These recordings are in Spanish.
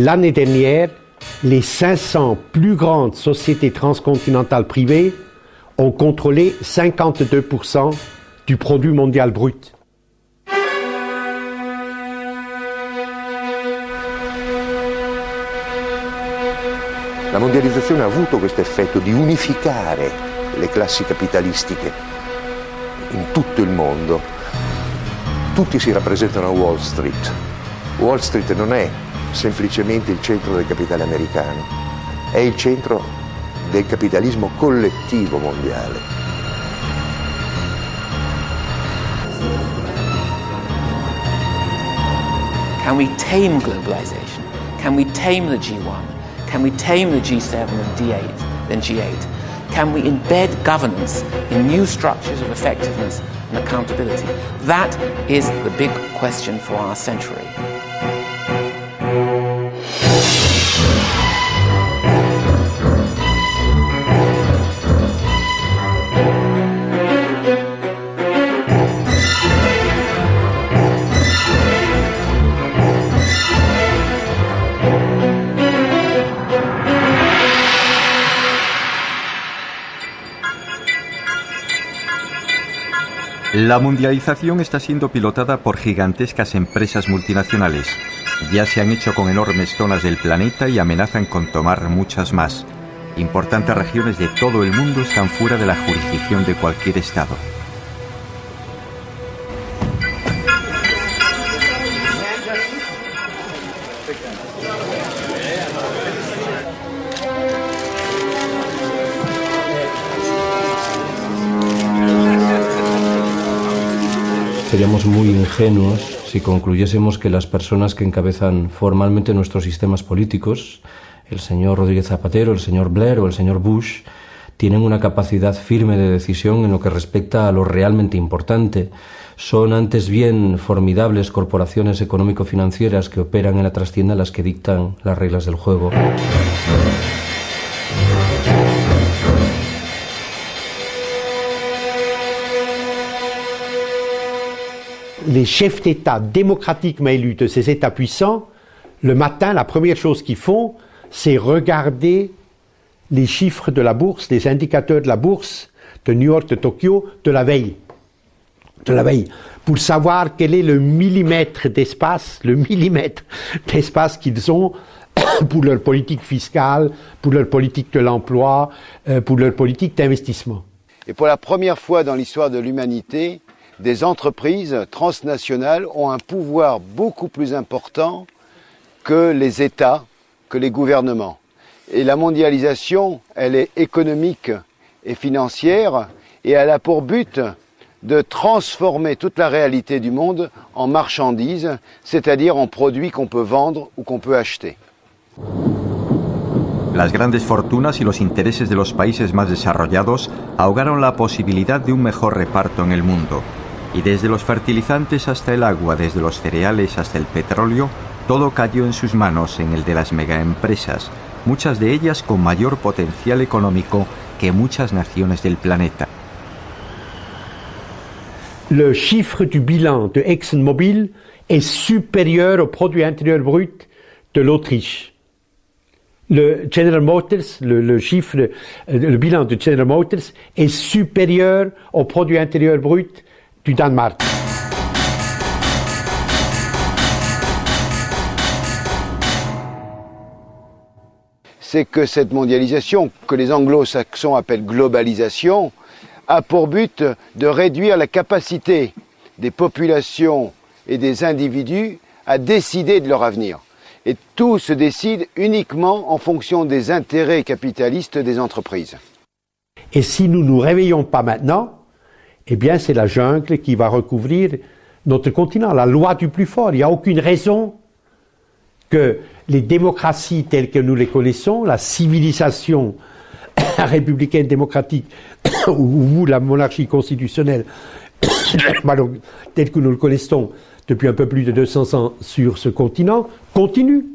l'année dernière, les 500 plus grandes sociétés transcontinentales privées ont contrôlé 52% du produit mondial brut. La mondializzazione ha avuto questo effetto di unificare le classi capitalistiche in tutto il mondo. Tutti si rappresentano a Wall Street. Wall Street non è semplicemente il centro del capitale americano, è il centro del capitalismo collettivo mondiale. Can we tame globalization? Can we tame the G1? Can we tame the G7 and G8? Can we embed governance in new structures of effectiveness and accountability? That is the big question for our century. La mundialización está siendo pilotada por gigantescas empresas multinacionales. Ya se han hecho con enormes zonas del planeta y amenazan con tomar muchas más. Importantes regiones de todo el mundo están fuera de la jurisdicción de cualquier Estado. Seríamos muy ingenuos si concluyésemos que las personas que encabezan formalmente nuestros sistemas políticos, el señor Rodríguez Zapatero, el señor Blair o el señor Bush, tienen una capacidad firme de decisión en lo que respecta a lo realmente importante. Son antes bien formidables corporaciones económico-financieras que operan en la trastienda las que dictan las reglas del juego. Les chefs d'État démocratiquement élus de ces États puissants, le matin, la première chose qu'ils font, c'est regarder les chiffres de la bourse, les indicateurs de la bourse de New York, de Tokyo, de la veille, pour savoir quel est le millimètre d'espace qu'ils ont pour leur politique fiscale, pour leur politique de l'emploi, pour leur politique d'investissement. Et pour la première fois dans l'histoire de l'humanité, des entreprises transnationales ont un pouvoir beaucoup plus important que les États, que les gouvernements. Et la mondialisation, elle est économique et financière et elle a pour but de transformer toute la réalité du monde en marchandises, c'est-à-dire en produits qu'on peut vendre ou qu'on peut acheter. Las grandes fortunas y los intereses de los países más desarrollados ahogaron la posibilidad de un mejor reparto en el mundo. Y desde los fertilizantes hasta el agua, desde los cereales hasta el petróleo, todo cayó en sus manos, en el de las megaempresas, muchas de ellas con mayor potencial económico que muchas naciones del planeta. Le chiffre du bilan de ExxonMobil est supérieur au produit intérieur brut de l'Autriche. Le General Motors, le bilan de General Motors est supérieur au produit intérieur brut du Danemark. C'est que cette mondialisation, que les anglo-saxons appellent globalisation, a pour but de réduire la capacité des populations et des individus à décider de leur avenir. Et tout se décide uniquement en fonction des intérêts capitalistes des entreprises. Et si nous ne nous réveillons pas maintenant, eh bien c'est la jungle qui va recouvrir notre continent, la loi du plus fort. Il n'y a aucune raison que les démocraties telles que nous les connaissons, la civilisation républicaine démocratique ou la monarchie constitutionnelle telle que nous le connaissons depuis un peu plus de 200 ans sur ce continent, continue.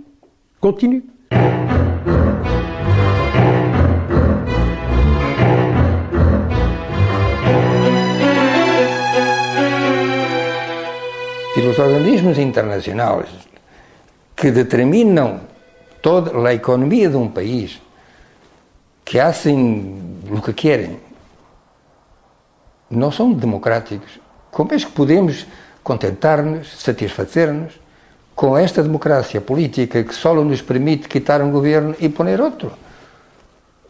Si los organismos internacionales que determinan toda la economía de un país, que hacen lo que quieren, no son democráticos, ¿cómo es que podemos contentar-nos, satisfazer-nos com esta democracia política que só nos permite quitar um governo e poner outro?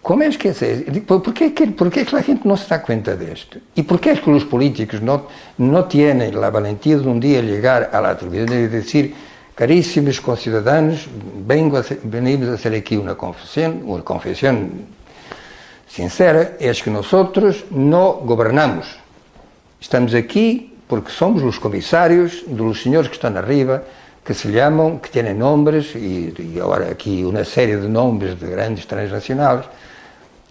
Como é que é? ¿Por qué la gente no se da cuenta de esto? ¿Y por qué es que los políticos no tienen la valentía de un día llegar a la televisión y decir, carísimos conciudadanos, venimos a hacer aquí una confesión sincera, es que nosotros no gobernamos. Estamos aquí porque somos los comisarios de los señores que están arriba, que se llaman, que tienen nombres, y ahora aquí una serie de nombres de grandes transnacionales.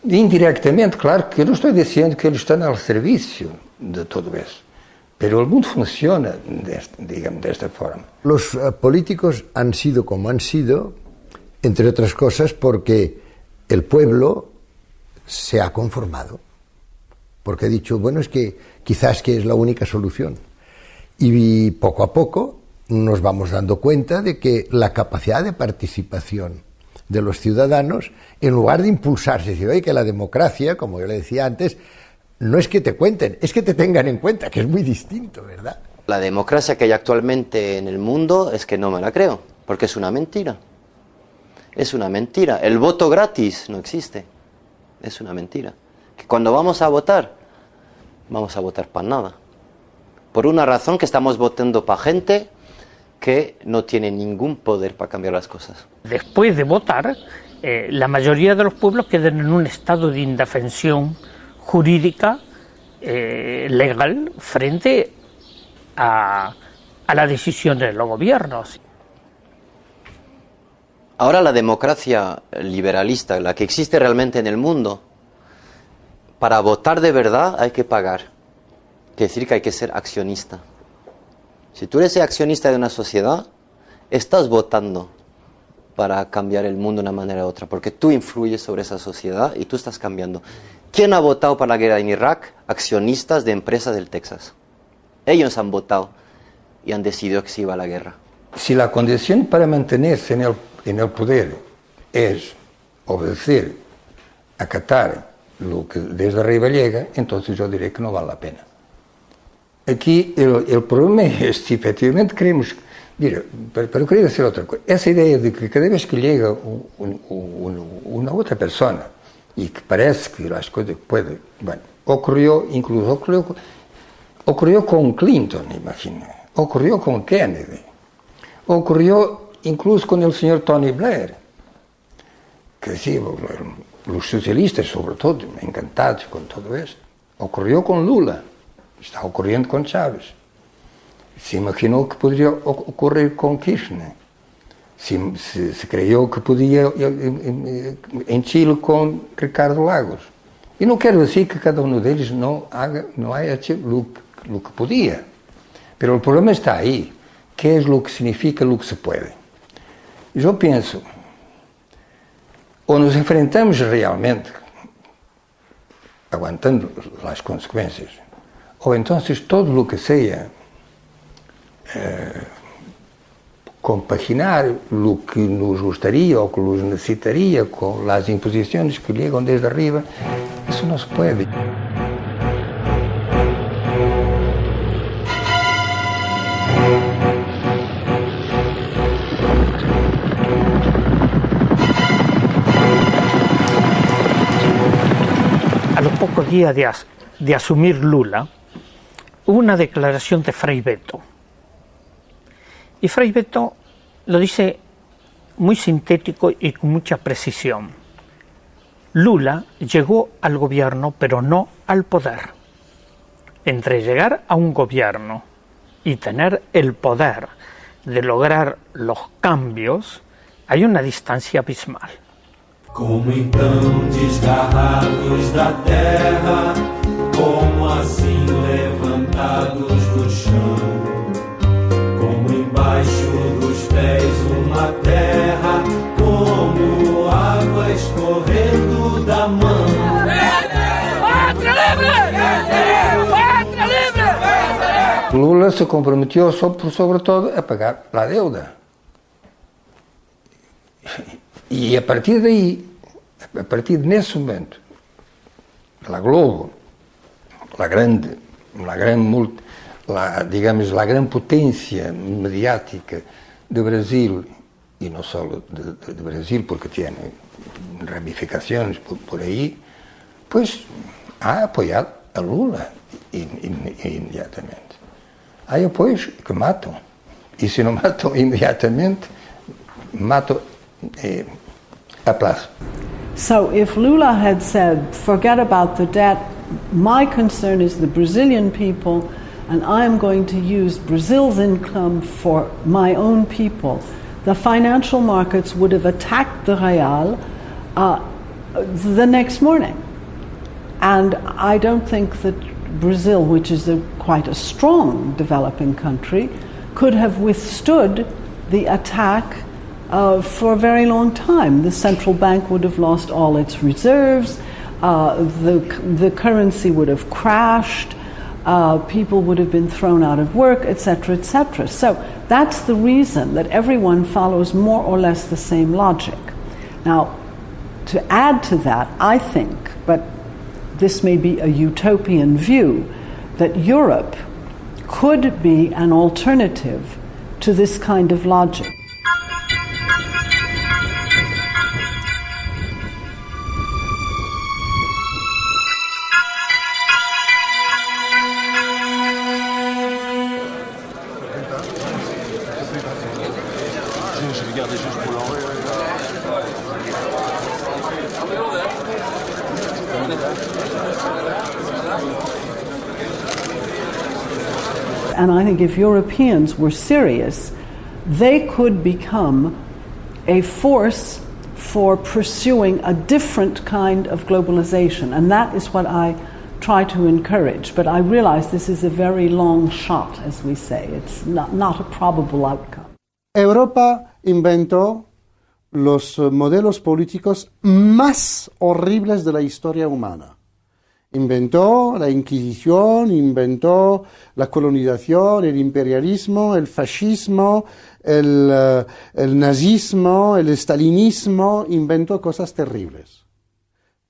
Indirectamente, claro que eu não estou dizendo que eles estão ao serviço de todo isso, pero el mundo funciona desta forma. Los políticos han sido como han sido, entre otras cosas, porque el pueblo se ha conformado, porque ha dicho, bueno, es que quizás que es la única solución. Y poco a poco nos vamos dando cuenta de que la capacidad de participación de los ciudadanos, en lugar de impulsarse, decir, oye, que la democracia, como yo le decía antes, no es que te cuenten, es que te tengan en cuenta, que es muy distinto, ¿verdad? La democracia que hay actualmente en el mundo es que no me la creo, porque es una mentira. Es una mentira. El voto gratis no existe. Es una mentira. Que cuando vamos a votar para nada. Por una razón, que estamos votando para gente que no tiene ningún poder para cambiar las cosas. Después de votar, la mayoría de los pueblos quedan en un estado de indefensión jurídica, legal, frente a la decisión de los gobiernos. Ahora la democracia liberalista, la que existe realmente en el mundo, para votar de verdad hay que pagar. Quiere decir que hay que ser accionista. Si tú eres accionista de una sociedad, estás votando para cambiar el mundo de una manera u otra, porque tú influyes sobre esa sociedad y tú estás cambiando. ¿Quién ha votado para la guerra en Irak? Accionistas de empresas del Texas. Ellos han votado y han decidido que se iba a la guerra. Si la condición para mantenerse en el poder es obedecer, acatar lo que desde arriba llega, entonces yo diré que no vale la pena. Aquí el problema es si efectivamente queremos... Mira, pero quería decir otra cosa. Esa idea de que cada vez que llega una otra persona y que parece que las cosas pueden... Bueno, ocurrió con Clinton, imagino. Ocurrió con Kennedy. Ocurrió incluso con el señor Tony Blair. Que sí, los socialistas sobre todo, encantados con todo esto. Ocurrió con Lula. Está ocurriendo con Chávez. Se imaginou que poderia ocorrer com Kirchner. Se creyó que podía en Chile con Ricardo Lagos. E não quero dizer que cada um deles não haya hecho lo que podía. Pero el problema está ahí. ¿Qué es lo que significa lo que se puede? Yo pienso, o nos enfrentamos realmente, aguantando las consecuencias, o entonces todo lo que sea compaginar lo que nos gustaría o que nos necesitaría con las imposiciones que llegan desde arriba, eso no se puede. A los pocos días de asumir Lula, hubo una declaración de Frei Betto. Y Frei Betto lo dice muy sintético y con mucha precisión. Lula llegó al gobierno, pero no al poder. Entre llegar a un gobierno y tener el poder de lograr los cambios, hay una distancia abismal. Como então desgarrados da terra, como assim levantados do chão, como embaixo dos pés uma terra, como água escorrendo da mão. Pátria livre! Pátria livre! Lula se comprometió sobre todo a pagar la deuda. E a partir daí, a partir nesse momento, a Globo, a grande potência mediática do Brasil, e não só do Brasil, porque tem ramificações por aí, pois ha apoiado a Lula imediatamente. Há apoios que matam. E se não matam imediatamente, matam a prazo. So if Lula had said, forget about the debt, my concern is the Brazilian people, and I am going to use Brazil's income for my own people, the financial markets would have attacked the real the next morning. And I don't think that Brazil, which is quite a strong developing country, could have withstood the attack for a very long time. The central bank would have lost all its reserves, the currency would have crashed, people would have been thrown out of work, etc., etc. So that's the reason that everyone follows more or less the same logic. Now, to add to that, I think, but this may be a utopian view, that Europe could be an alternative to this kind of logic. And I think if Europeans were serious, they could become a force for pursuing a different kind of globalization. And that is what I try to encourage. But I realize this is a very long shot, as we say. It's not a probable outcome. Europa inventó los modelos políticos más horribles de la historia humana. Inventó la Inquisición, inventó la colonización, el imperialismo, el fascismo, el nazismo, el stalinismo, inventó cosas terribles.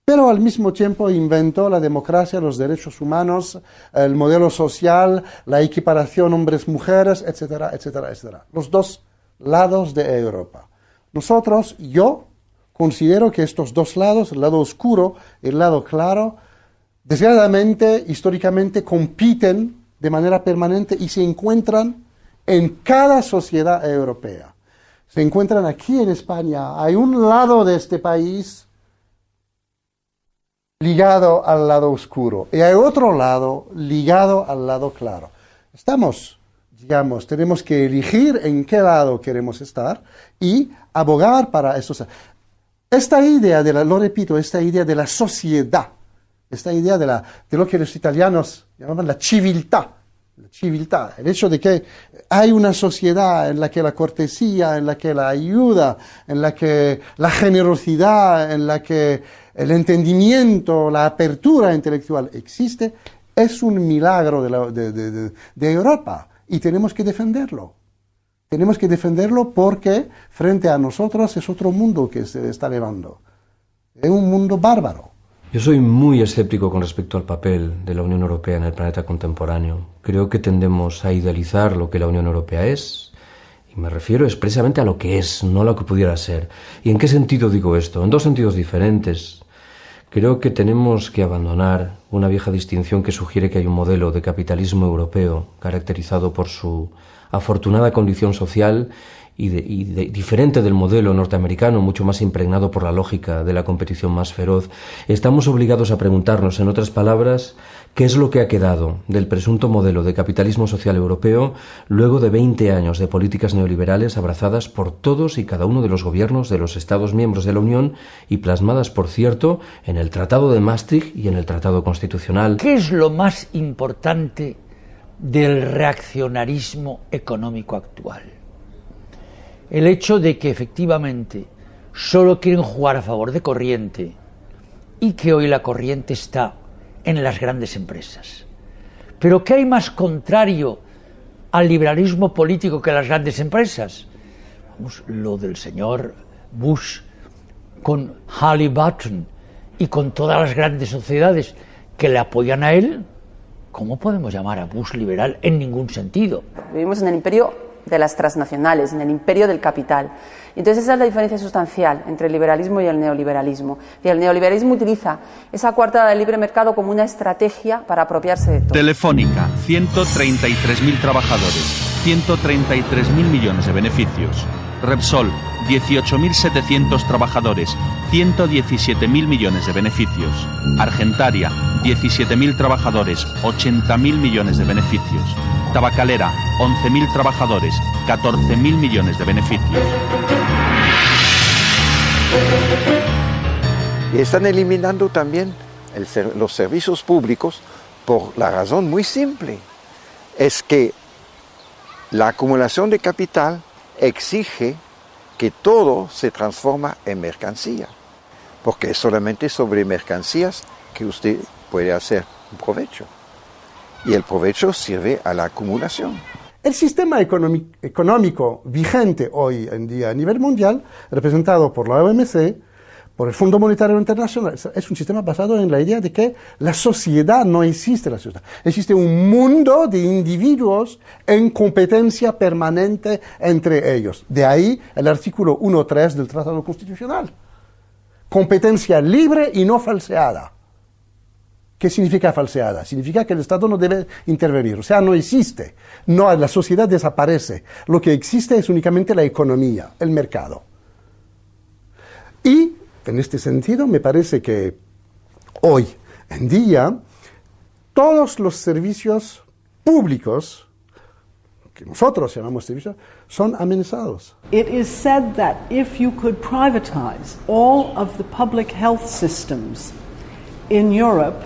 Pero al mismo tiempo inventó la democracia, los derechos humanos, el modelo social, la equiparación hombres-mujeres, etcétera, etcétera, etcétera. Los dos lados de Europa. Nosotros, yo, considero que estos dos lados, el lado oscuro y el lado claro, desgraciadamente, históricamente, compiten de manera permanente y se encuentran en cada sociedad europea. Se encuentran aquí en España. Hay un lado de este país ligado al lado oscuro y hay otro lado ligado al lado claro. Tenemos que elegir en qué lado queremos estar y abogar para eso. Esta idea lo repito, esta idea de la sociedad, esta idea de lo que los italianos llamaban la civiltà, el hecho de que hay una sociedad en la que la cortesía, en la que la ayuda, en la que la generosidad, en la que el entendimiento, la apertura intelectual existe, es un milagro de Europa y tenemos que defenderlo. Tenemos que defenderlo porque frente a nosotros es otro mundo que se está elevando. Es un mundo bárbaro. Yo soy muy escéptico con respecto al papel de la Unión Europea en el planeta contemporáneo. Creo que tendemos a idealizar lo que la Unión Europea es, y me refiero expresamente a lo que es, no a lo que pudiera ser. ¿Y en qué sentido digo esto? En dos sentidos diferentes. Creo que tenemos que abandonar una vieja distinción que sugiere que hay un modelo de capitalismo europeo caracterizado por su afortunada condición social y diferente del modelo norteamericano, mucho más impregnado por la lógica de la competición más feroz. Estamos obligados a preguntarnos, en otras palabras, ¿qué es lo que ha quedado del presunto modelo de capitalismo social europeo luego de 20 años de políticas neoliberales abrazadas por todos y cada uno de los gobiernos de los Estados miembros de la Unión y plasmadas, por cierto, en el Tratado de Maastricht y en el Tratado Constitucional? ¿Qué es lo más importante del reaccionarismo económico actual? El hecho de que efectivamente solo quieren jugar a favor de corriente y que hoy la corriente está en las grandes empresas. Pero ¿qué hay más contrario al liberalismo político que las grandes empresas? Vamos, lo del señor Bush con Halliburton y con todas las grandes sociedades que le apoyan a él, ¿cómo podemos llamar a Bush liberal? En ningún sentido. Vivimos en el imperio de las transnacionales, en el imperio del capital. Entonces esa es la diferencia sustancial entre el liberalismo y el neoliberalismo. Y el neoliberalismo utiliza esa coartada del libre mercado como una estrategia para apropiarse de todo. Telefónica, 133.000 trabajadores, 133.000 millones de beneficios. Repsol, 18.700 trabajadores, 117.000 millones de beneficios. Argentaria, 17.000 trabajadores, 80.000 millones de beneficios. Tabacalera, 11.000 trabajadores, 14.000 millones de beneficios. Y están eliminando también los servicios públicos por la razón muy simple. Es que la acumulación de capital exige que todo se transforma en mercancía, porque es solamente sobre mercancías que usted puede hacer un provecho, y el provecho sirve a la acumulación. El sistema económico vigente hoy en día a nivel mundial, representado por la OMC, por el Fondo Monetario Internacional, es un sistema basado en la idea de que la sociedad no existe, la sociedad. Existe un mundo de individuos en competencia permanente entre ellos. De ahí el artículo 1.3 del Tratado Constitucional. Competencia libre y no falseada. ¿Qué significa falseada? Significa que el Estado no debe intervenir, o sea, no existe. No, la sociedad desaparece. Lo que existe es únicamente la economía, el mercado. Y en este sentido, me parece que hoy en día todos los servicios públicos, que nosotros llamamos servicios, son amenazados. It is said that if you could privatize all of the public health systems in Europe,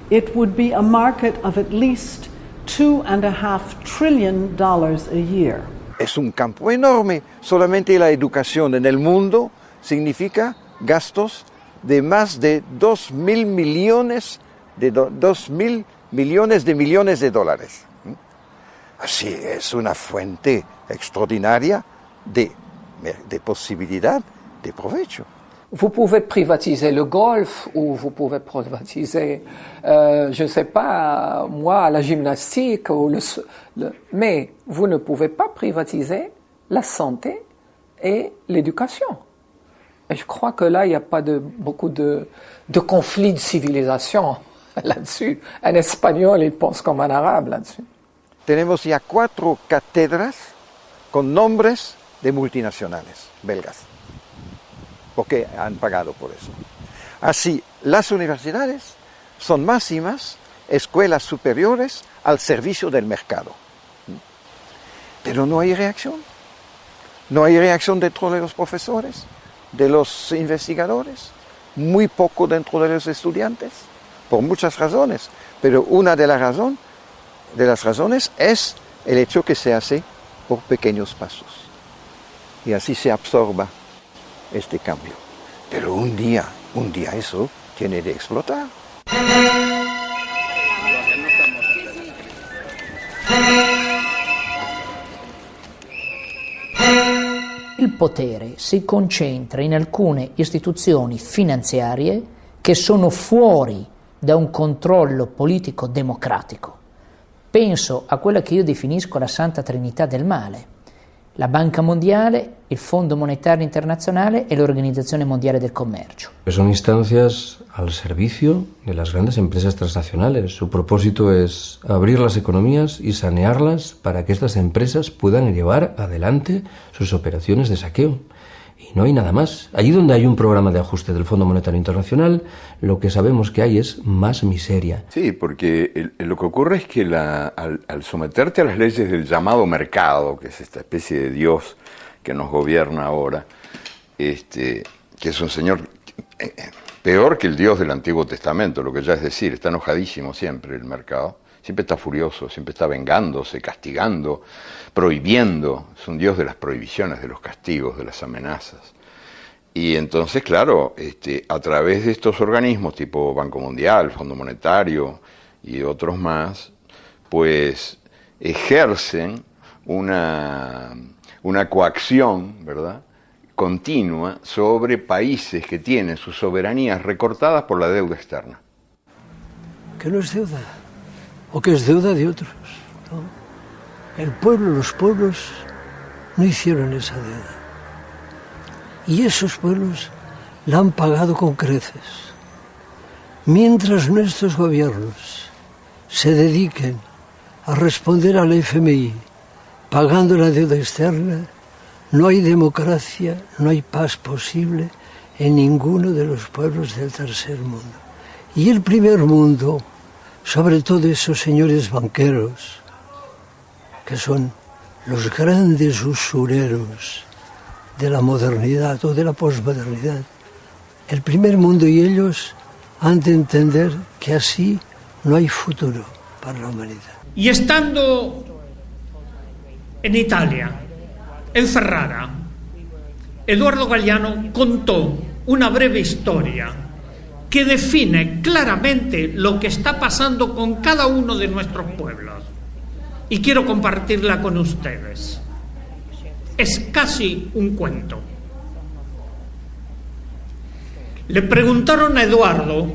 it would be a market of at least $2.5 trillion a year. Es un campo enorme. Solamente la educación en el mundo significa gastos de más de 2.000 millones de dólares. Así es una fuente extraordinaria de posibilidad de provecho. Vous pouvez privatiser le golf ou vous pouvez privatiser, je ne sais pas, moi, la gymnastique, ou mais vous ne pouvez pas privatiser la santé et l'éducation. Et je crois que là, il n'y a pas beaucoup de conflits de civilisation là-dessus. Un espagnol, il pense comme un arabe là-dessus. Tenemos ya 4 cátedras con nombres de multinacionales belgas, porque han pagado por eso. Así, las universidades son más y más escuelas superiores al servicio del mercado. Pero no hay reacción. No hay reacción dentro de los profesores, de los investigadores, muy poco dentro de los estudiantes, por muchas razones. Pero una de las razones es el hecho que se hace por pequeños pasos. Y así se absorba este cambio. Pero un día eso tiene de explotar. Il potere si concentra in alcune istituzioni finanziarie che sono fuori da un controllo politico democratico. Penso a quella che io definisco la Santa Trinità del male: la Banca Mondiale, il Fondo Monetario Internacional e l'Organizzazione Mondiale del Comercio. Son instancias al servicio de las grandes empresas transnacionales. Su propósito es abrir las economías y sanearlas para que estas empresas puedan llevar adelante sus operaciones de saqueo. Y no hay nada más. Allí donde hay un programa de ajuste del Fondo Monetario Internacional, lo que sabemos que hay es más miseria. Sí, porque lo que ocurre es que al someterte a las leyes del llamado mercado, que es esta especie de Dios que nos gobierna ahora, que es un señor peor que el Dios del Antiguo Testamento, lo que ya es decir, está enojadísimo siempre el mercado, siempre está furioso, siempre está vengándose, castigando, prohibiendo. Es un Dios de las prohibiciones, de los castigos, de las amenazas. Y entonces, claro, a través de estos organismos tipo Banco Mundial, Fondo Monetario y otros más, pues ejercen una coacción, ¿verdad?, continua sobre países que tienen sus soberanías recortadas por la deuda externa. Que no es deuda, o que es deuda de otros, ¿no? El pueblo, los pueblos no hicieron esa deuda. Y esos pueblos la han pagado con creces. Mientras nuestros gobiernos se dediquen a responder al FMI pagando la deuda externa, no hay democracia, no hay paz posible en ninguno de los pueblos del tercer mundo. Y el primer mundo, sobre todo esos señores banqueros, que son los grandes usureros de la modernidad o de la posmodernidad, el primer mundo y ellos han de entender que así no hay futuro para la humanidad. Y estando en Italia, en Ferrara, Eduardo Galeano contó una breve historia que define claramente lo que está pasando con cada uno de nuestros pueblos. Y quiero compartirla con ustedes. Es casi un cuento. Le preguntaron a Eduardo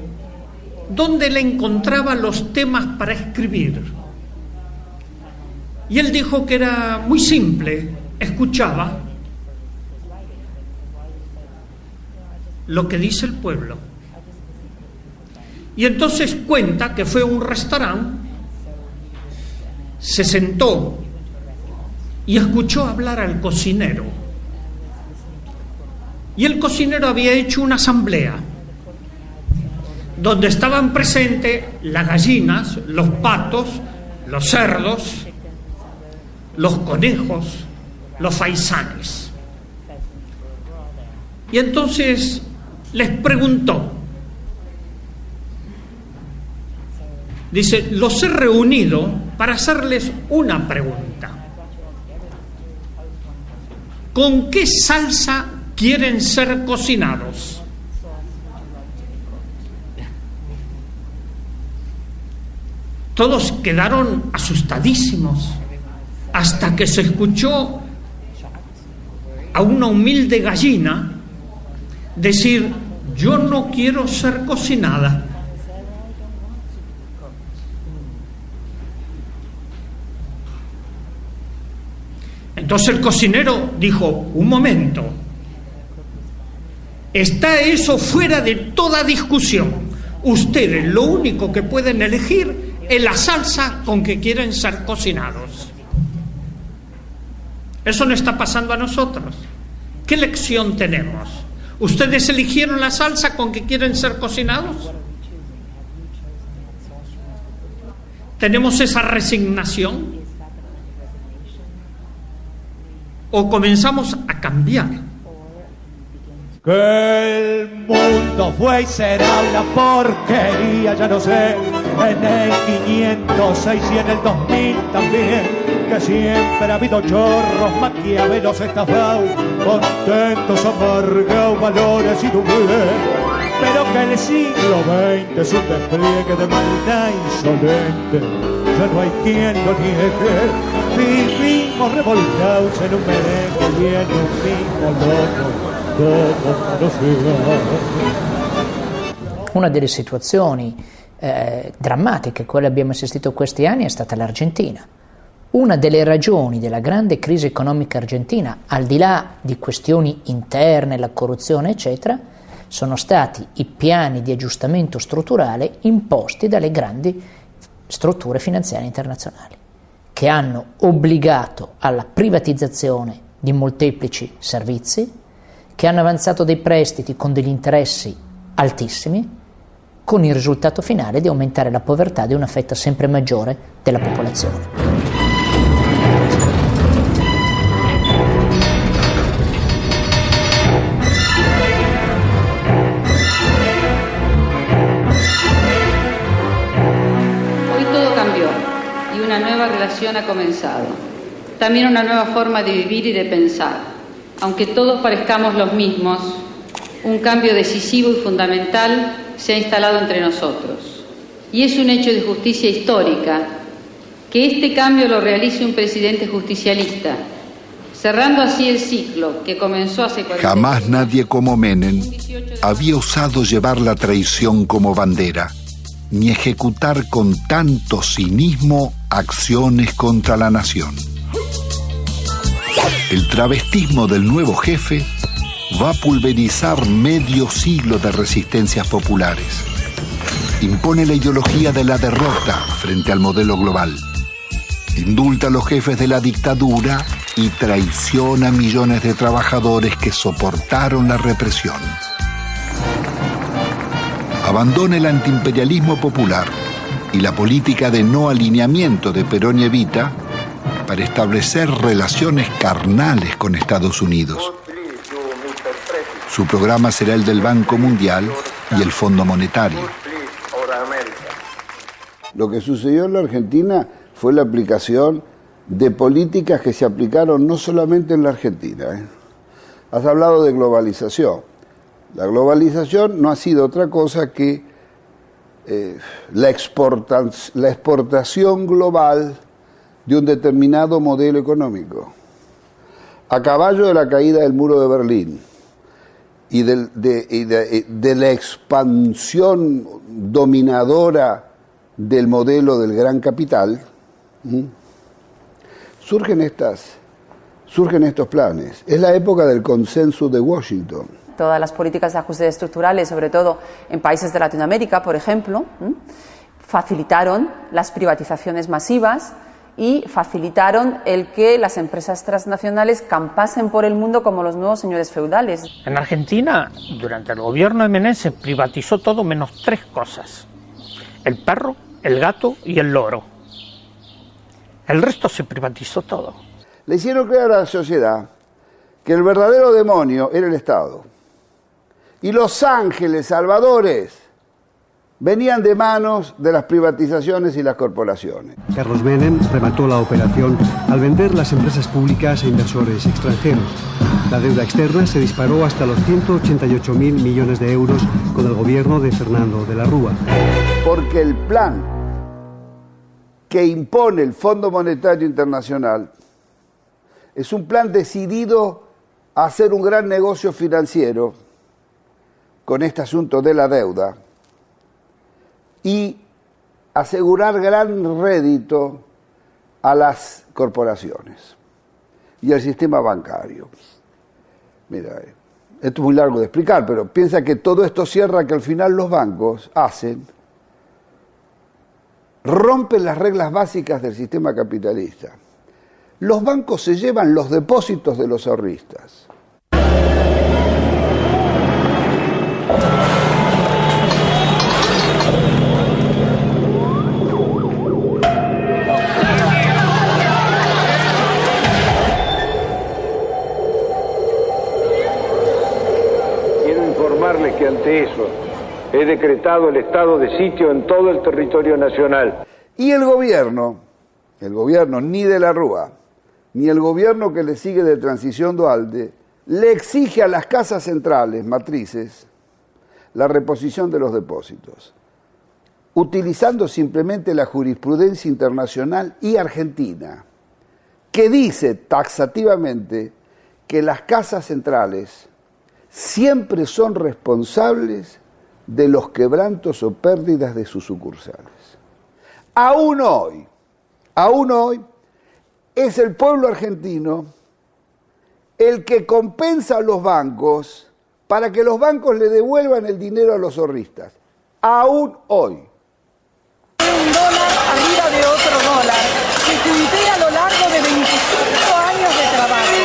dónde le encontraba los temas para escribir. Y él dijo que era muy simple, escuchaba lo que dice el pueblo. Y entonces cuenta que fue a un restaurante, se sentó y escuchó hablar al cocinero. Y el cocinero había hecho una asamblea donde estaban presentes las gallinas, los patos, los cerdos, los conejos, los faisanes. Y entonces les preguntó, dice, los he reunido para hacerles una pregunta. ¿Con qué salsa quieren ser cocinados? Todos quedaron asustadísimos hasta que se escuchó a una humilde gallina decir, yo no quiero ser cocinada. Entonces el cocinero dijo, un momento, está eso fuera de toda discusión. Ustedes lo único que pueden elegir es la salsa con que quieren ser cocinados. Eso no está pasando a nosotros. ¿Qué lección tenemos? ¿Ustedes eligieron la salsa con que quieren ser cocinados? ¿Tenemos esa resignación? ¿O comenzamos a cambiar? Que el mundo fue y será una porquería, ya no sé, en el 506 y en el 2000 también, que siempre ha habido chorros, maquiavelos estafados, contentos, amargados, valores y doblez, pero que el siglo XX es un despliegue de maldad insolente, ya no hay quien lo niegue, vivimos revoltados en un merengue y en un mismo loco. Una delle situazioni drammatiche a cui abbiamo assistito questi anni è stata l'Argentina. Una delle ragioni della grande crisi economica argentina, al di là di questioni interne, la corruzione eccetera, sono stati i piani di aggiustamento strutturale imposti dalle grandi strutture finanziarie internazionali, che hanno obbligato alla privatizzazione di molteplici servizi, che hanno avanzato dei prestiti con degli interessi altissimi, con il risultato finale di aumentare la povertà di una fetta sempre maggiore della popolazione. Hoy todo cambió y una nueva relación ha comenzado. También una nueva forma de vivir y de pensar. Aunque todos parezcamos los mismos, un cambio decisivo y fundamental se ha instalado entre nosotros. Y es un hecho de justicia histórica que este cambio lo realice un presidente justicialista, cerrando así el ciclo que comenzó hace 40 Jamás nadie como Menem había osado llevar la traición como bandera, ni ejecutar con tanto cinismo acciones contra la nación. El travestismo del nuevo jefe va a pulverizar medio siglo de resistencias populares. Impone la ideología de la derrota frente al modelo global. Indulta a los jefes de la dictadura y traiciona a millones de trabajadores que soportaron la represión. Abandona el antiimperialismo popular y la política de no alineamiento de Perón y Evita para establecer relaciones carnales con Estados Unidos. Su programa será el del Banco Mundial y el Fondo Monetario. Lo que sucedió en la Argentina fue la aplicación de políticas que se aplicaron no solamente en la Argentina. Has hablado de globalización. La globalización no ha sido otra cosa que la exportación global de un determinado modelo económico. A caballo de la caída del muro de Berlín y de la expansión dominadora del modelo del gran capital, surgen estos planes. Es la época del consenso de Washington. Todas las políticas de ajuste estructurales, sobre todo en países de Latinoamérica, por ejemplo, facilitaron las privatizaciones masivas y facilitaron el que las empresas transnacionales campasen por el mundo como los nuevos señores feudales. En Argentina, durante el gobierno de Menem, se privatizó todo menos 3 cosas: el perro, el gato y el loro. El resto se privatizó todo. Le hicieron creer a la sociedad que el verdadero demonio era el Estado. Y los ángeles salvadores venían de manos de las privatizaciones y las corporaciones. Carlos Menem remató la operación al vender las empresas públicas a inversores extranjeros. La deuda externa se disparó hasta los 188.000 millones de euros con el gobierno de Fernando de la Rúa. Porque el plan que impone el Fondo Monetario Internacional es un plan decidido a hacer un gran negocio financiero con este asunto de la deuda y asegurar gran rédito a las corporaciones y al sistema bancario. Mira, esto es muy largo de explicar, pero piensa que todo esto cierra que al final los bancos rompen las reglas básicas del sistema capitalista. Los bancos se llevan los depósitos de los ahorristas. Quiero informarles que ante eso he decretado el estado de sitio en todo el territorio nacional. Y el gobierno ni de la Rúa, ni el gobierno que le sigue de transición Duhalde, le exige a las casas centrales, matrices, la reposición de los depósitos, utilizando simplemente la jurisprudencia internacional y argentina, que dice taxativamente que las casas centrales siempre son responsables de los quebrantos o pérdidas de sus sucursales. Aún hoy, es el pueblo argentino el que compensa a los bancos para que los bancos le devuelvan el dinero a los ahorristas. Aún hoy. Un dólar arriba de otro dólar que junté a lo largo de 25 años de trabajo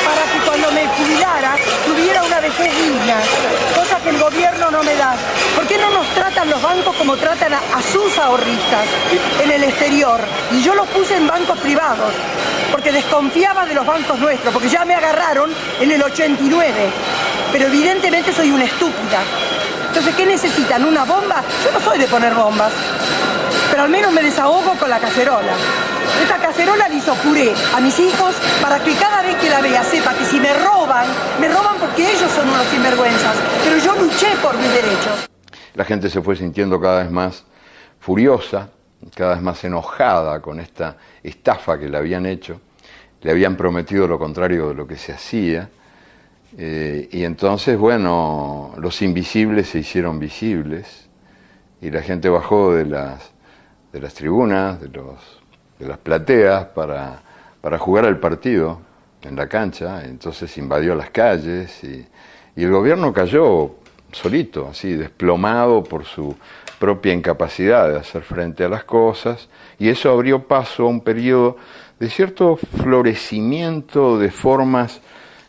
para que cuando me jubilara tuviera una vejez digna, cosa que el gobierno no me da. ¿Por qué no nos tratan los bancos como tratan a sus ahorristas en el exterior? Y yo los puse en bancos privados porque desconfiaba de los bancos nuestros, porque ya me agarraron en el 89, pero evidentemente soy una estúpida. Entonces, ¿qué necesitan? ¿Una bomba? Yo no soy de poner bombas, pero al menos me desahogo con la cacerola. Esta cacerola le hizo puré a mis hijos para que cada vez que la vea sepa que si me roban porque ellos son unos sinvergüenzas, pero yo luché por mis derechos. La gente se fue sintiendo cada vez más furiosa, cada vez más enojada con esta estafa que le habían hecho. le habían prometido lo contrario de lo que se hacía. Y entonces, bueno, los invisibles se hicieron visibles y la gente bajó de las tribunas, de las plateas para jugar al partido en la cancha. Entonces invadió las calles y el gobierno cayó solito, así, desplomado por su propia incapacidad de hacer frente a las cosas, y eso abrió paso a un periodo de cierto florecimiento de formas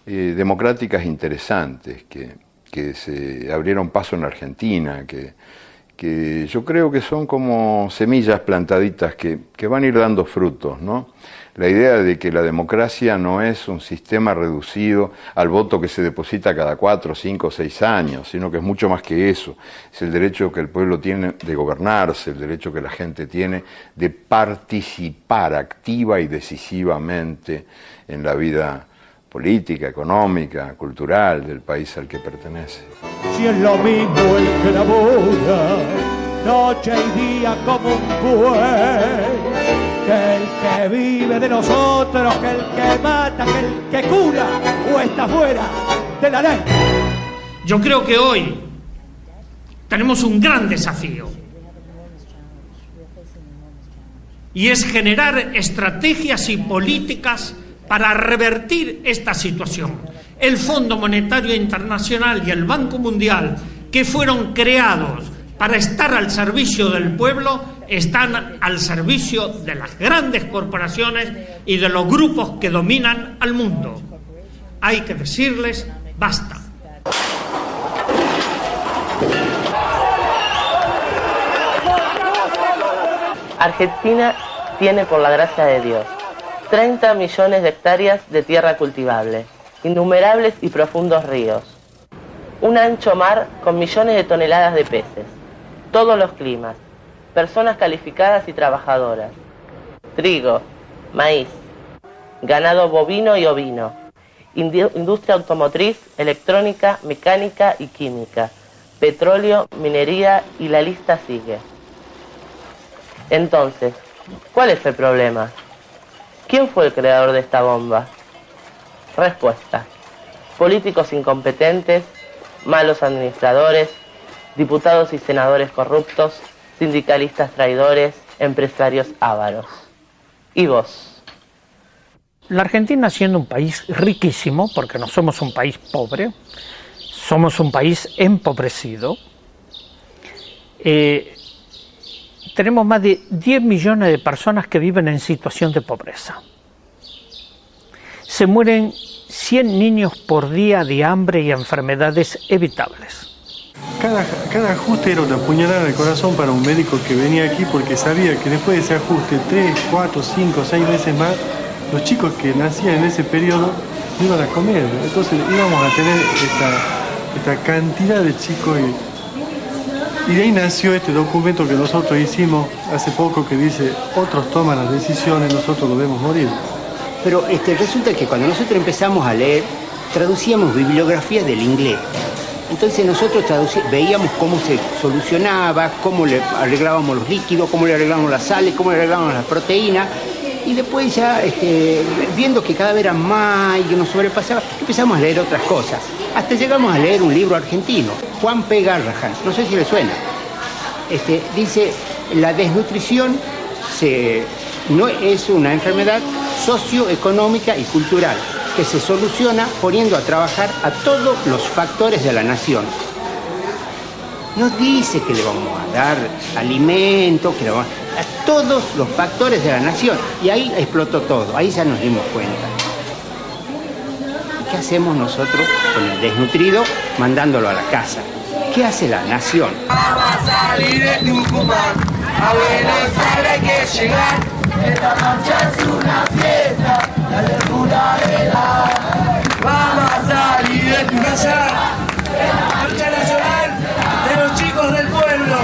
democráticas interesantes que se abrieron paso en Argentina, que yo creo que son como semillas plantaditas que van a ir dando frutos, ¿no? La idea de que la democracia no es un sistema reducido al voto que se deposita cada 4, 5, 6 años, sino que es mucho más que eso. Es el derecho que el pueblo tiene de gobernarse, el derecho que la gente tiene de participar activa y decisivamente en la vida política, económica, cultural del país al que pertenece. Si es lo mismo el que labora noche y día como un buey, que el que vive de nosotros, que el que mata, que el que cura o está fuera de la ley. Yo creo que hoy tenemos un gran desafío y es generar estrategias y políticas para revertir esta situación. El Fondo Monetario Internacional y el Banco Mundial, que fueron creados para estar al servicio del pueblo, están al servicio de las grandes corporaciones y de los grupos que dominan al mundo. Hay que decirles basta. Argentina tiene, por la gracia de Dios, 30 millones de hectáreas de tierra cultivable, innumerables y profundos ríos, un ancho mar con millones de toneladas de peces, todos los climas, personas calificadas y trabajadoras, trigo, maíz, ganado bovino y ovino, industria automotriz, electrónica, mecánica y química, petróleo, minería y la lista sigue. Entonces, ¿cuál es el problema? ¿Quién fue el creador de esta bomba? Respuesta: políticos incompetentes, malos administradores, diputados y senadores corruptos, sindicalistas traidores, empresarios ávaros. ¿Y vos? La Argentina, siendo un país riquísimo, porque no somos un país pobre, somos un país empobrecido, tenemos más de 10 millones de personas que viven en situación de pobreza. Se mueren 100 niños por día de hambre y enfermedades evitables. Cada ajuste era una puñalada al corazón para un médico que venía aquí, porque sabía que después de ese ajuste, 3, 4, 5, 6 veces más, los chicos que nacían en ese periodo no iban a comer. Entonces íbamos a tener esta cantidad de chicos. Y de ahí nació este documento que nosotros hicimos hace poco, que dice: otros toman las decisiones, nosotros debemos morir. Pero resulta que cuando nosotros empezamos a leer, traducíamos bibliografías del inglés. Entonces nosotros veíamos cómo se solucionaba, cómo le arreglábamos los líquidos, cómo le arreglábamos las sales, cómo le arreglábamos las proteínas. Y después ya, viendo que cada vez era más y que nos sobrepasaba, empezamos a leer otras cosas. Hasta llegamos a leer un libro argentino, Juan P. Garrahan, no sé si le suena. Dice: la desnutrición no es una enfermedad socioeconómica y cultural que se soluciona poniendo a trabajar a todos los factores de la nación. No dice que le vamos a dar alimento, que le vamos a todos los factores de la nación. Y ahí explotó todo, ahí ya nos dimos cuenta. ¿Qué hacemos nosotros con el desnutrido mandándolo a la casa? ¿Qué hace la nación? Vamos a salir de Tucumán, a Buenos Aires hay que llegar. Esta noche es una fiesta, la locura de la... Vamos a salir de tu casa, es la marcha nacional de los chicos del pueblo.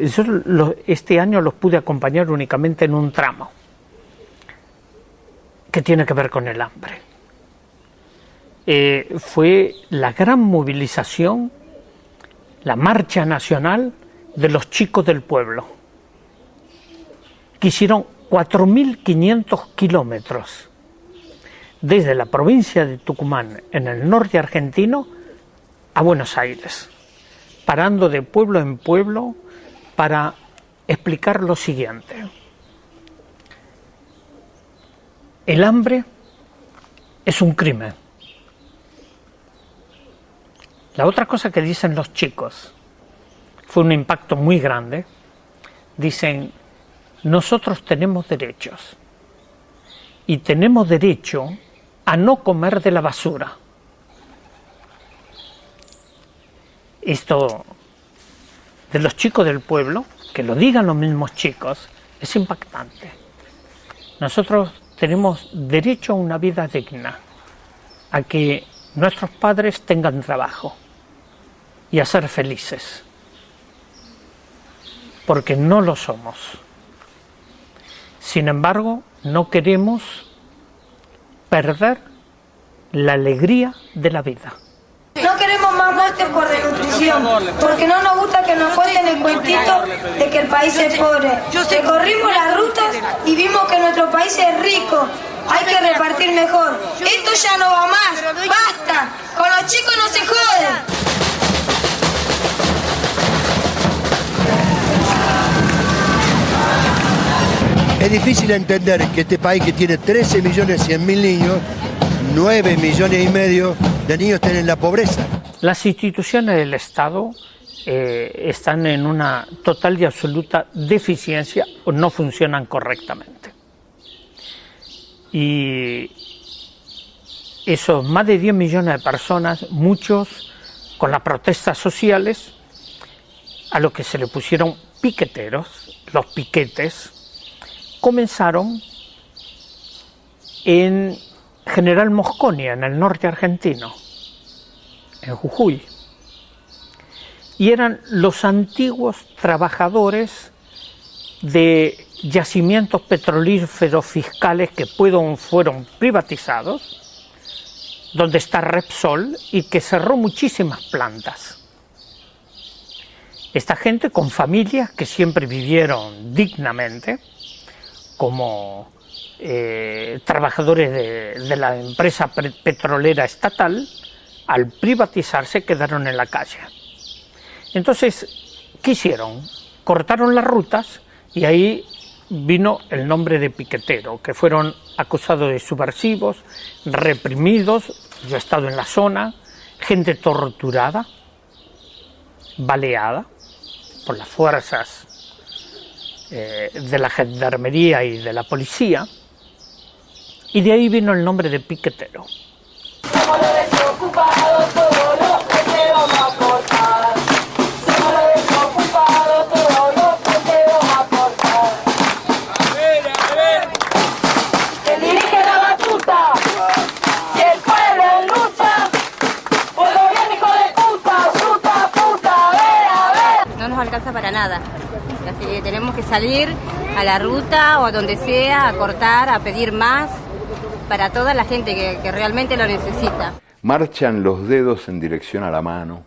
Yo este año los pude acompañar únicamente en un tramo que tiene que ver con el hambre. Fue la gran movilización, la marcha nacional de los chicos del pueblo, que hicieron 4.500 kilómetros desde la provincia de Tucumán, en el norte argentino, a Buenos Aires, parando de pueblo en pueblo para explicar lo siguiente. El hambre es un crimen. La otra cosa que dicen los chicos fue un impacto muy grande. Dicen, nosotros tenemos derechos y tenemos derecho a no comer de la basura. Esto de los chicos del pueblo, que lo digan los mismos chicos, es impactante. Nosotros tenemos derecho a una vida digna, a que nuestros padres tengan trabajo y a ser felices, porque no lo somos. Sin embargo, no queremos perder la alegría de la vida. No queremos más muertes por desnutrición, porque no nos gusta que nos cuenten el cuentito de que el país es pobre. Recorrimos las rutas y vimos que nuestro país es rico. Hay que repartir mejor. Esto ya no va más. ¡Basta! Con los chicos no se joden. Es difícil entender que este país que tiene 13.100.000 niños, 9,5 millones de niños estén en la pobreza. Las instituciones del Estado están en una total y absoluta deficiencia o no funcionan correctamente. Y esos más de 10 millones de personas, muchos con las protestas sociales, a lo que se le pusieron piqueteros, los piquetes, comenzaron en General Mosconia, en el norte argentino, en Jujuy, y eran los antiguos trabajadores de yacimientos petrolíferos fiscales que fueron privatizados, donde está Repsol y que cerró muchísimas plantas. Esta gente con familias que siempre vivieron dignamente, como trabajadores de la empresa petrolera estatal, al privatizarse quedaron en la calle. Entonces, ¿qué hicieron? Cortaron las rutas y ahí vino el nombre de piquetero, que fueron acusados de subversivos, reprimidos. Yo he estado en la zona, gente torturada, baleada por las fuerzas de la gendarmería y de la policía, y de ahí vino el nombre de piquetero. Somos los desocupados, todos los que te vamos a cortar. Somos los desocupados, todos los que te vamos a cortar. A ver. Que dirige la batuta. Si el pueblo lucha, por gobierno hijo de puta, puta, a ver. No nos alcanza para nada. Así que tenemos que salir a la ruta o a donde sea, a cortar, a pedir más para toda la gente que realmente lo necesita. Marchan los dedos en dirección a la mano,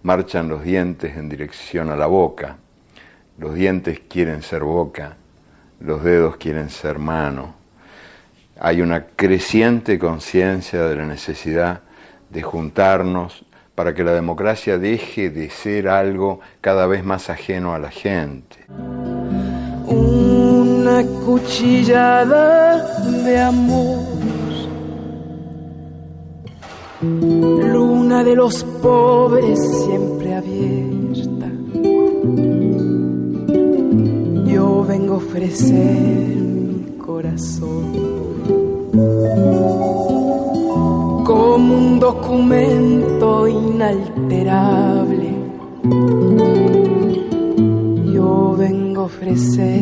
marchan los dientes en dirección a la boca, los dientes quieren ser boca, los dedos quieren ser mano. Hay una creciente conciencia de la necesidad de juntarnos para que la democracia deje de ser algo cada vez más ajeno a la gente. Una cuchillada de amor, luna de los pobres siempre abierta. Yo vengo a ofrecer mi corazón como un documento inalterable. Yo vengo a ofrecer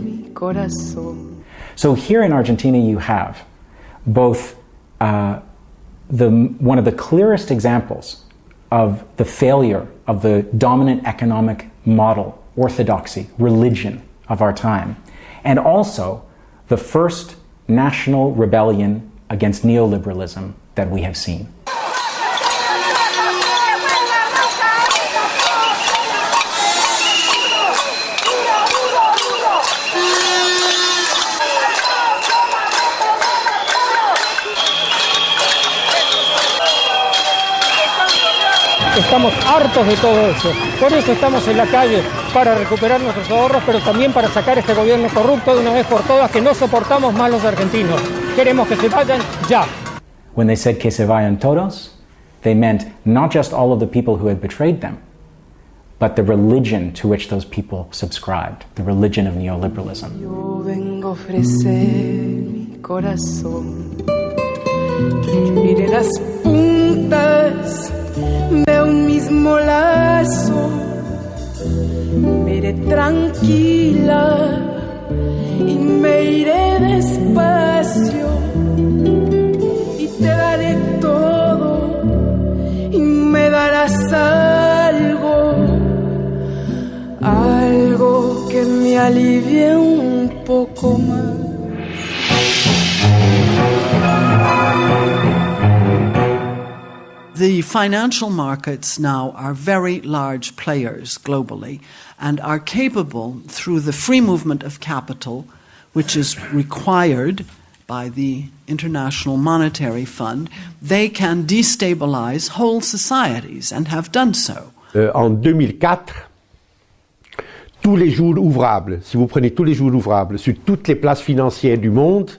mi corazón. So here in Argentina you have both one of the clearest examples of the failure of the dominant economic model, orthodoxy, religion of our time, and also the first national rebellion against neoliberalism that we have seen. Estamos hartos de todo eso. Por eso estamos en la calle, para recuperar nuestros ahorros, pero también para sacar a este gobierno corrupto de una vez por todas, que no soportamos más los argentinos. Queremos que se vayan ya. When they said que se vayan todos, they meant not just all of the people who had betrayed them, but the religion to which those people subscribed, the religion of neoliberalism. Yo vengo a ofrecer mi corazón. Mire las puntas de un mismo lazo. Me iré tranquila y me iré despacio y te daré todo y me darás algo que me alivie un poco más. The financial markets now are very large players globally and are capable, through the free movement of capital, which is required by the International Monetary Fund, they can destabilize whole societies and have done so. En 2004, tous les jours ouvrables, si vous prenez tous les jours ouvrables sur toutes les places financières du monde,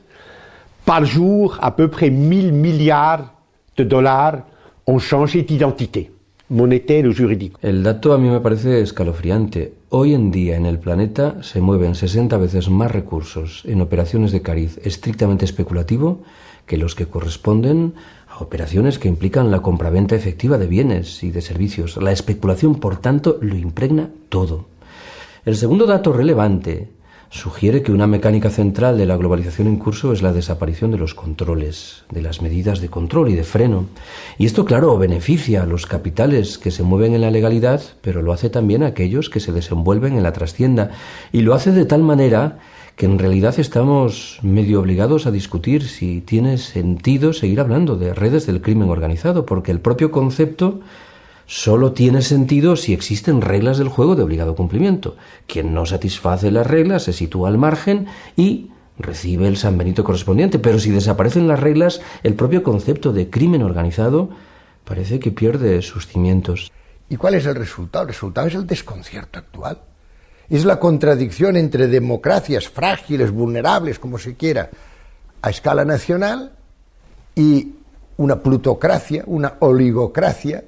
par jour, à peu près 1000 milliards de dollars ont changé d'identité, monétaire o juridique. El dato a mí me parece escalofriante. Hoy en día en el planeta se mueven 60 veces más recursos en operaciones de cariz estrictamente especulativo que los que corresponden a operaciones que implican la compraventa efectiva de bienes y de servicios. La especulación, por tanto, lo impregna todo. El segundo dato relevante sugiere que una mecánica central de la globalización en curso es la desaparición de los controles, de las medidas de control y de freno. Y esto, claro, beneficia a los capitales que se mueven en la legalidad, pero lo hace también a aquellos que se desenvuelven en la trastienda. Y lo hace de tal manera que en realidad estamos medio obligados a discutir si tiene sentido seguir hablando de redes del crimen organizado, porque el propio concepto solo tiene sentido si existen reglas del juego de obligado cumplimiento. Quien no satisface las reglas se sitúa al margen y recibe el San Benito correspondiente. Pero si desaparecen las reglas, el propio concepto de crimen organizado parece que pierde sus cimientos. ¿Y cuál es el resultado? El resultado es el desconcierto actual. Es la contradicción entre democracias frágiles, vulnerables, como se quiera, a escala nacional, y una plutocracia, una oligocracia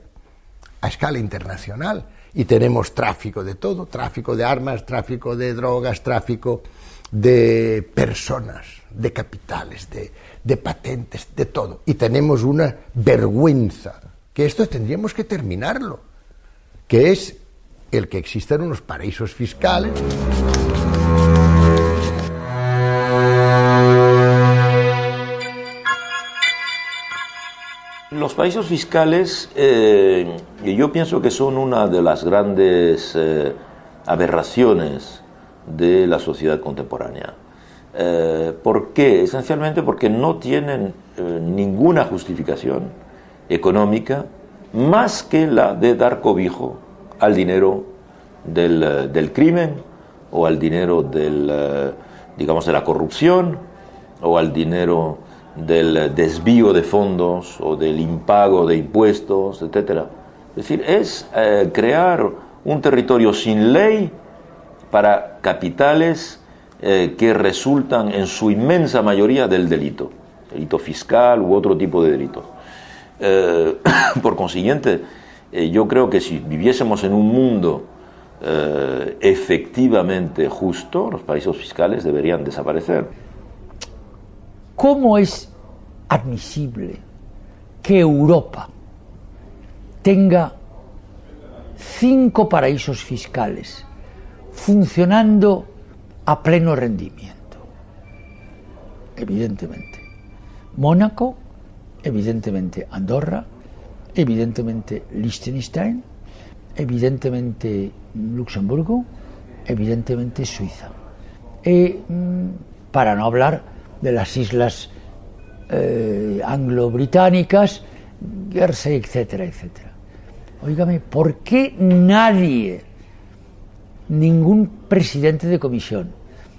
a escala internacional. Y tenemos tráfico de todo, tráfico de armas, tráfico de drogas, tráfico de personas, de capitales, de patentes, de todo. Y tenemos una vergüenza, que esto tendríamos que terminarlo, que es el que existan unos paraísos fiscales. Los paraísos fiscales, yo pienso que son una de las grandes aberraciones de la sociedad contemporánea. ¿Por qué? Esencialmente porque no tienen ninguna justificación económica más que la de dar cobijo al dinero del crimen, o al dinero digamos, de la corrupción, o al dinero del desvío de fondos o del impago de impuestos, etc. Es decir, es crear un territorio sin ley para capitales que resultan en su inmensa mayoría del delito fiscal u otro tipo de delitos. Por consiguiente, yo creo que si viviésemos en un mundo efectivamente justo, los paraísos fiscales deberían desaparecer. ¿Cómo es admisible que Europa tenga 5 paraísos fiscales funcionando a pleno rendimiento? Evidentemente Mónaco, evidentemente Andorra, evidentemente Liechtenstein, evidentemente Luxemburgo, evidentemente Suiza. Para no hablar de las islas anglo-británicas, Guernsey, etcétera, etcétera. Óigame, ¿por qué nadie, ningún presidente de comisión,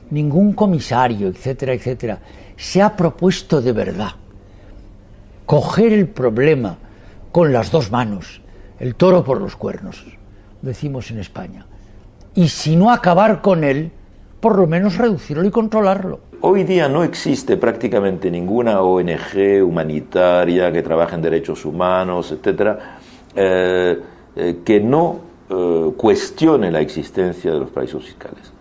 ningún comisario, etcétera, etcétera, se ha propuesto de verdad coger el problema con las dos manos, el toro por los cuernos, decimos en España. Y si no acabar con él, por lo menos reducirlo y controlarlo. Hoy día no existe prácticamente ninguna ONG humanitaria que trabaje en derechos humanos, etcétera, que no cuestione la existencia de los paraísos fiscales.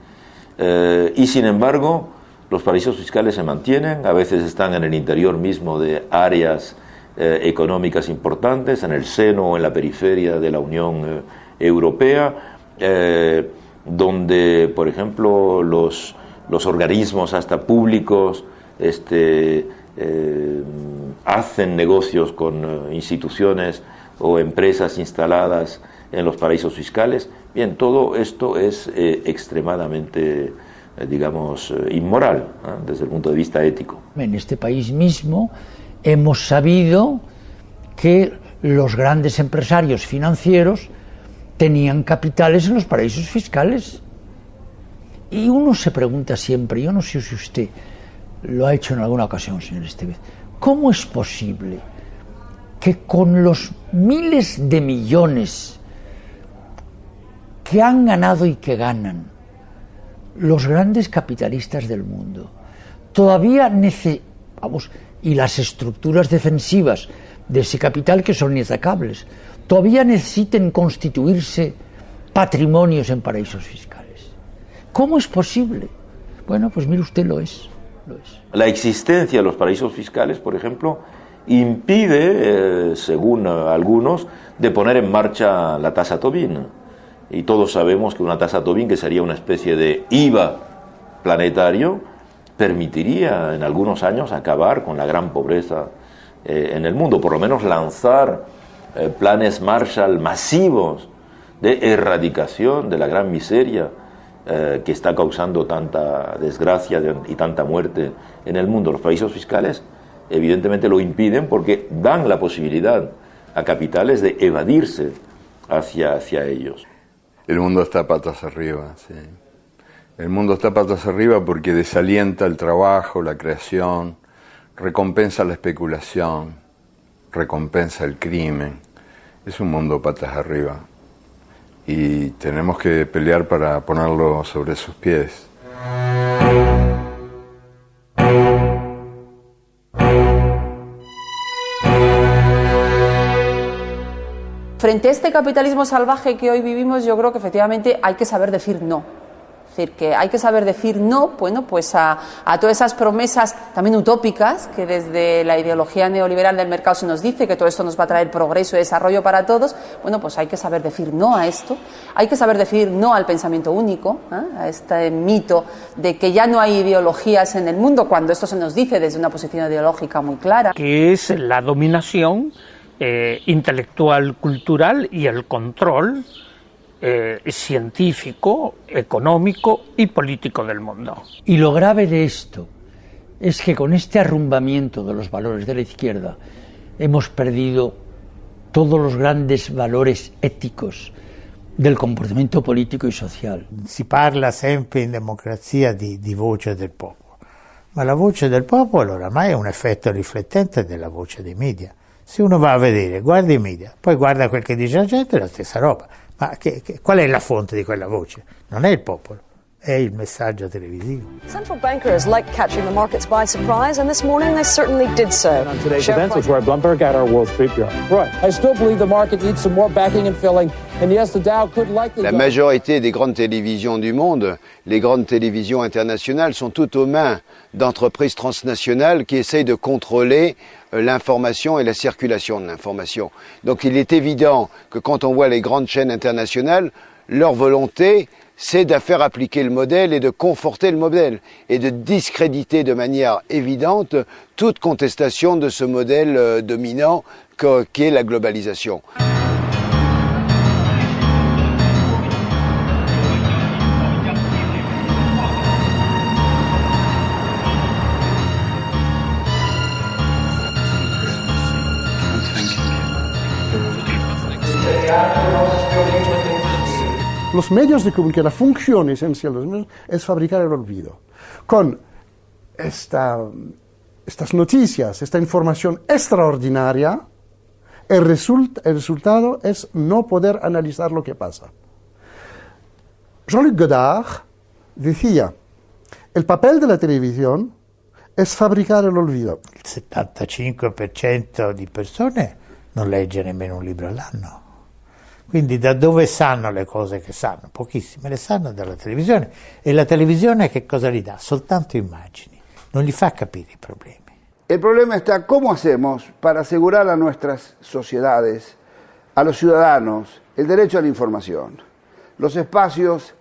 Y sin embargo, los paraísos fiscales se mantienen, a veces están en el interior mismo de áreas económicas importantes, en el seno o en la periferia de la Unión Europea, donde, por ejemplo, los organismos hasta públicos hacen negocios con instituciones o empresas instaladas en los paraísos fiscales. Bien, todo esto es extremadamente, digamos, inmoral, desde el punto de vista ético. En este país mismo hemos sabido que los grandes empresarios financieros tenían capitales en los paraísos fiscales. Y uno se pregunta siempre, yo no sé si usted lo ha hecho en alguna ocasión, señor Estevez, ¿cómo es posible que con los miles de millones que han ganado y que ganan los grandes capitalistas del mundo, todavía y las estructuras defensivas de ese capital que son inaatacables, todavía necesiten constituirse patrimonios en paraísos fiscales? ¿Cómo es posible? Bueno, pues mire usted, lo es. La existencia de los paraísos fiscales, por ejemplo, impide, según algunos, de poner en marcha la tasa Tobin. Y todos sabemos que una tasa Tobin, que sería una especie de IVA planetario, permitiría en algunos años acabar con la gran pobreza en el mundo, por lo menos lanzar planes Marshall masivos de erradicación de la gran miseria que está causando tanta desgracia y tanta muerte en el mundo. Los paraísos fiscales evidentemente lo impiden porque dan la posibilidad a capitales de evadirse hacia ellos. El mundo está patas arriba, sí. El mundo está patas arriba porque desalienta el trabajo, la creación, recompensa la especulación, recompensa el crimen. Es un mundo patas arriba. Y tenemos que pelear para ponerlo sobre sus pies. Frente a este capitalismo salvaje que hoy vivimos, yo creo que efectivamente hay que saber decir no. Es decir, que hay que saber decir no, bueno, pues a todas esas promesas también utópicas que desde la ideología neoliberal del mercado se nos dice que todo esto nos va a traer progreso y desarrollo para todos. Bueno, pues hay que saber decir no a esto, hay que saber decir no al pensamiento único, a este mito de que ya no hay ideologías en el mundo, cuando esto se nos dice desde una posición ideológica muy clara. Que es la dominación intelectual, cultural y el control científico, económico y político del mundo. Y lo grave de esto es que con este arrumbamiento de los valores de la izquierda hemos perdido todos los grandes valores éticos del comportamento politico e social. Si parla sempre in democrazia di voce del popolo, ma la voce del popolo oramai è un effetto riflettente della voce dei media. Se uno va a vedere, guarda i media, poi guarda quel che dice la gente, è la stessa roba. Ma qual è la fonte di quella voce? Non è il popolo, è il messaggio televisivo. Central bankers like catching the markets by surprise, and this morning they certainly did so. On today's events with Roy Blumberg at our Wall Street Bureau. Roy, I still believe the market needs some more backing and filling, and yes, the Dow could likely. La majorité des grandes télévisions du monde, les grandes télévisions internationales, sont toutes aux mains d'entreprises transnationales qui essayent de contrôler l'information et la circulation de l'information. Donc il est évident que quand on voit les grandes chaînes internationales, leur volonté, c'est de faire appliquer le modèle et de conforter le modèle et de discréditer de manière évidente toute contestation de ce modèle dominant qu'est la globalisation. Los medios de comunicación, la función esencial de los medios es fabricar el olvido. Con estas noticias, esta información extraordinaria, El resultado es no poder analizar lo que pasa. Jean-Luc Godard decía, el papel de la televisión es fabricar el olvido. Il 75% di persone non legge nemmeno un libro all'anno. Quindi da dove sanno le cose che sanno? Pochissime le sanno dalla televisione. E la televisione che cosa gli dà? Soltanto immagini. Non gli fa capire i problemi. El problema está cómo hacemos para asegurar a nuestras sociedades, a los ciudadanos, el derecho a la información. Los espacios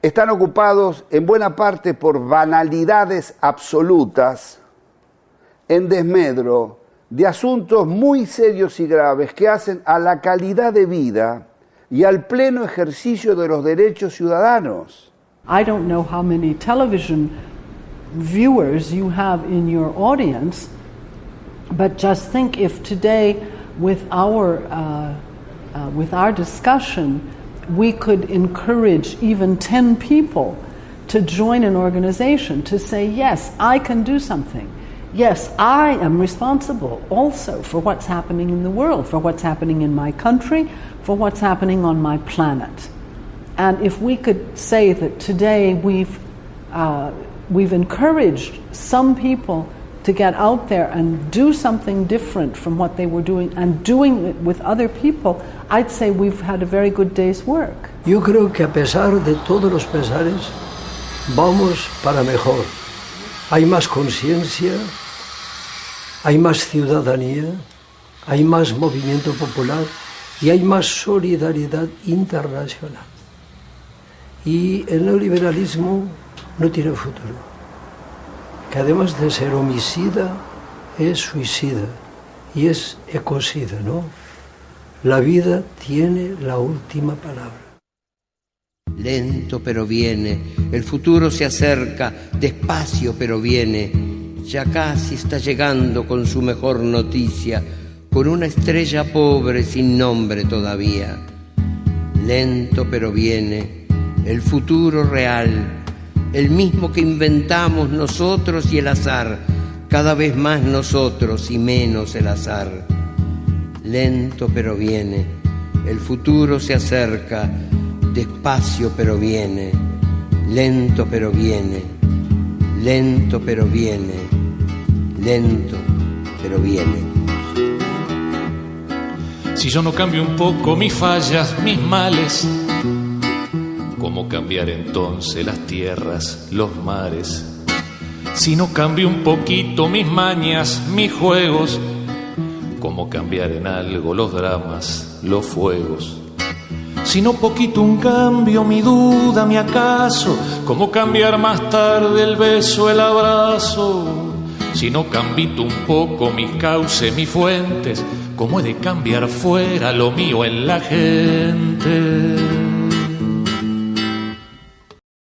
están ocupados en buena parte por banalidades absolutas, en desmedro de asuntos muy serios y graves que hacen a la calidad de vida y al pleno ejercicio de los derechos ciudadanos. I don't know how many television viewers you have in your audience, but just think if today with our discussion we could encourage even 10 people to join an organization, to say, yes, I can do something. Yes, I am responsible also for what's happening in the world, for what's happening in my country, for what's happening on my planet. And if we could say that today we've encouraged some people to get out there and do something different from what they were doing and doing it with other people, I'd say we've had a very good day's work. Yo creo que a pesar de todos los pesares, vamos para mejor. Hay más conciencia, hay más ciudadanía, hay más movimiento popular y hay más solidaridad internacional. Y el neoliberalismo no tiene futuro, que además de ser homicida, es suicida y es ecocida, ¿no? La vida tiene la última palabra. Lento pero viene, el futuro se acerca, despacio pero viene, ya casi está llegando con su mejor noticia, con una estrella pobre sin nombre todavía. Lento pero viene, el futuro real, el mismo que inventamos nosotros y el azar, cada vez más nosotros y menos el azar. Lento pero viene, el futuro se acerca, despacio pero viene, lento pero viene, lento pero viene, lento pero viene. Si yo no cambio un poco mis fallas, mis males, ¿cómo cambiar entonces las tierras, los mares? Si no cambio un poquito mis mañas, mis juegos, ¿cómo cambiar en algo los dramas, los fuegos? Si no poquito un cambio, mi duda, mi acaso, ¿cómo cambiar más tarde el beso, el abrazo? Si no cambito un poco mis cauces, mis fuentes, ¿cómo he de cambiar fuera lo mío en la gente?